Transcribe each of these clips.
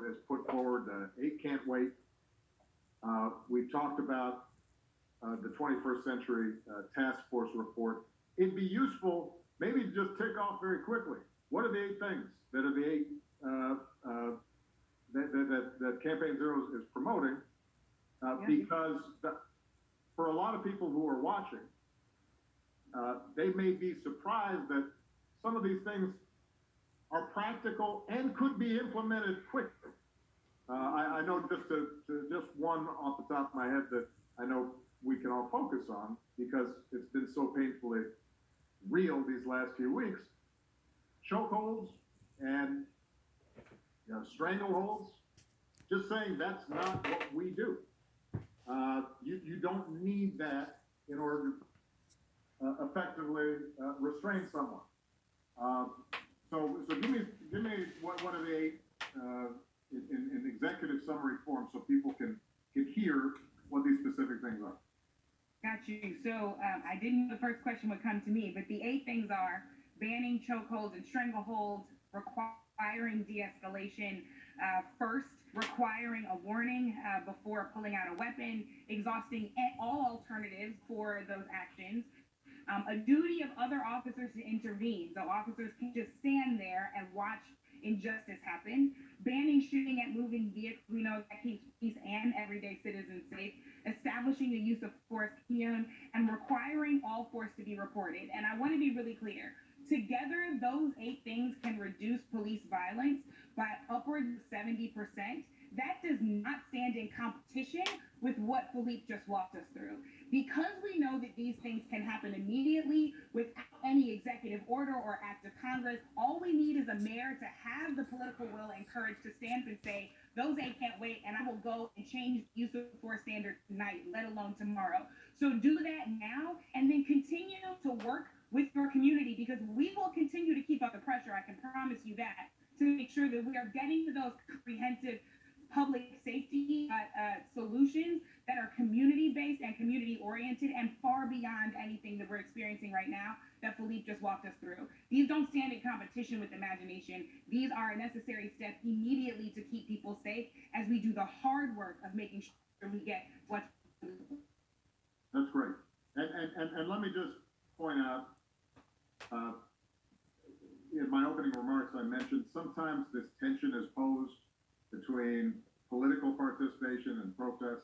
has put forward. 8 can't wait. We've talked about the 21st Century Task Force report. It'd be useful maybe to just tick off very quickly. What are the 8 things that are the 8 that Campaign Zero is promoting? Because for a lot of people who are watching, they may be surprised that some of these things are practical and could be implemented quickly. I know just one off the top of my head that I know we can all focus on because it's been so painfully real these last few weeks. Chokeholds and strangleholds. Just saying that's not what we do. You don't need that in order to effectively restrain someone. So give me what are the 8 in executive summary form so people can hear what these specific things are. Got you. So I didn't know the first question would come to me, but the 8 things are banning chokeholds and strangleholds, requiring de-escalation first, requiring a warning before pulling out a weapon, exhausting all alternatives for those actions, a duty of other officers to intervene. So officers can just stand there and watch injustice happen, banning shooting at moving vehicles. We know that keeps peace and everyday citizens safe, establishing the use of force continuum, and requiring all force to be reported. And I want to be really clear. Together, those 8 things can reduce police violence by upwards of 70%. That does not stand in competition with what Philippe just walked us through. Because we know that these things can happen immediately without any executive order or act of Congress, all we need is a mayor to have the political will and courage to stand and say, those 8 can't wait, and I will go and change the use of force standard tonight, let alone tomorrow. So do that now, and then continue to work with your community, because we will continue to keep up the pressure, I can promise you that, to make sure that we are getting to those comprehensive public safety solutions that are community-based and community-oriented and far beyond anything that we're experiencing right now that Philippe just walked us through. These don't stand in competition with imagination. These are a necessary step immediately to keep people safe as we do the hard work of making sure we get what's... That's great. And let me just point out, in my opening remarks, I mentioned sometimes this tension is posed between political participation and protest.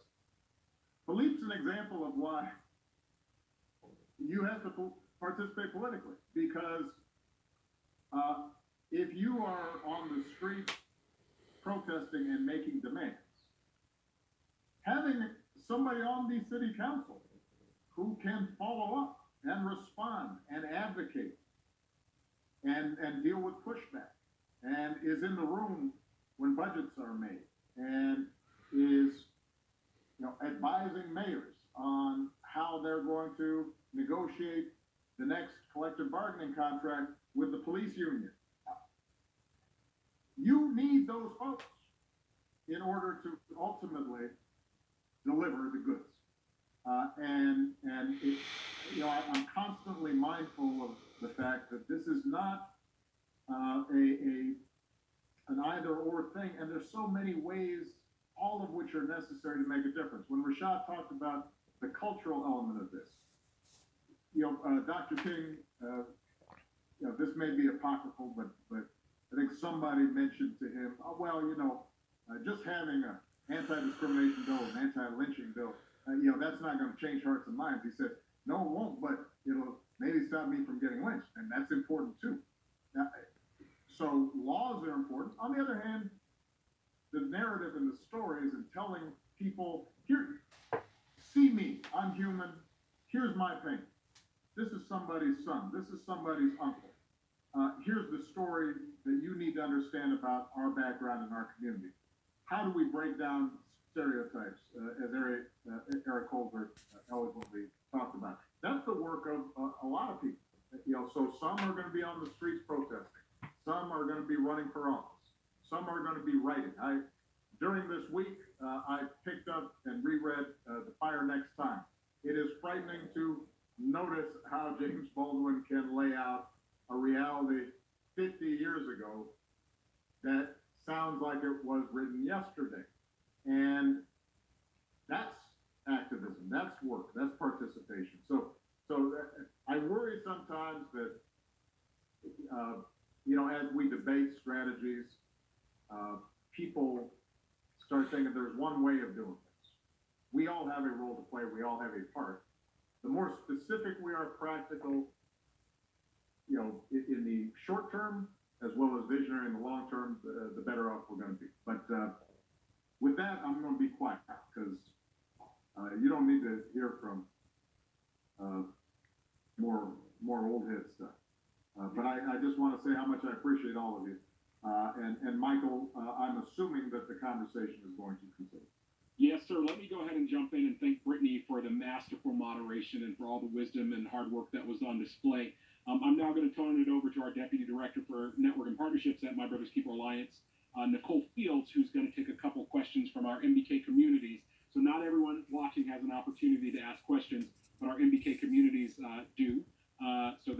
Philippe's an example of why you have to participate politically, because if you are on the street protesting and making demands, having somebody on the city council who can follow up and respond and advocate and deal with pushback and is in the room when budgets are made and is advising mayors on how they're going to negotiate the next collective bargaining contract with the police union. You need those folks in order to ultimately deliver the goods. And it, I'm constantly mindful of the fact that this is not an either-or thing, and there's so many ways, all of which are necessary to make a difference. When Rashad talked about the cultural element of this, Dr. King, this may be apocryphal, but I think somebody mentioned to him, just having an anti-discrimination bill, an anti-lynching bill, that's not going to change hearts and minds. He said, no, it won't, but it'll maybe stop me from getting lynched, and that's important too. So laws are important. On the other hand, the narrative and the stories and telling people, here, see me, I'm human, here's my pain. This is somebody's son, this is somebody's uncle. Here's the story that you need to understand about our background and our community. How do we break down stereotypes, as Eric Colbert eloquently talked about? That's the work of a lot of people. So some are going to be on the streets protesting. Some are going to be running for office. Some are going to be writing. During this week, I picked up and reread The Fire Next Time. It is frightening to notice how James Baldwin can lay out a reality 50 years ago that sounds like it was written yesterday. And that's activism, that's work, that's participation. So I worry sometimes that, as we debate strategies, people start thinking there's one way of doing things. We all have a role to play, we all have a part. The more specific we are, practical, in the short term, as well as visionary in the long term, the better off we're going to be. But with that, I'm going to be quiet because you don't need to hear from more old head stuff. But I just want to say how much I appreciate all of you. And Michael, I'm assuming that the conversation is going to continue. Yes, sir. Let me go ahead and jump in and thank Brittany for the masterful moderation and for all the wisdom and hard work that was on display. I'm now going to turn it over to our Deputy Director for Network and Partnerships at My Brothers Keeper Alliance, Nicole Fields, who's going to take a couple questions from our MBK communities. So not everyone watching has an opportunity to ask questions, but our MBK communities do. So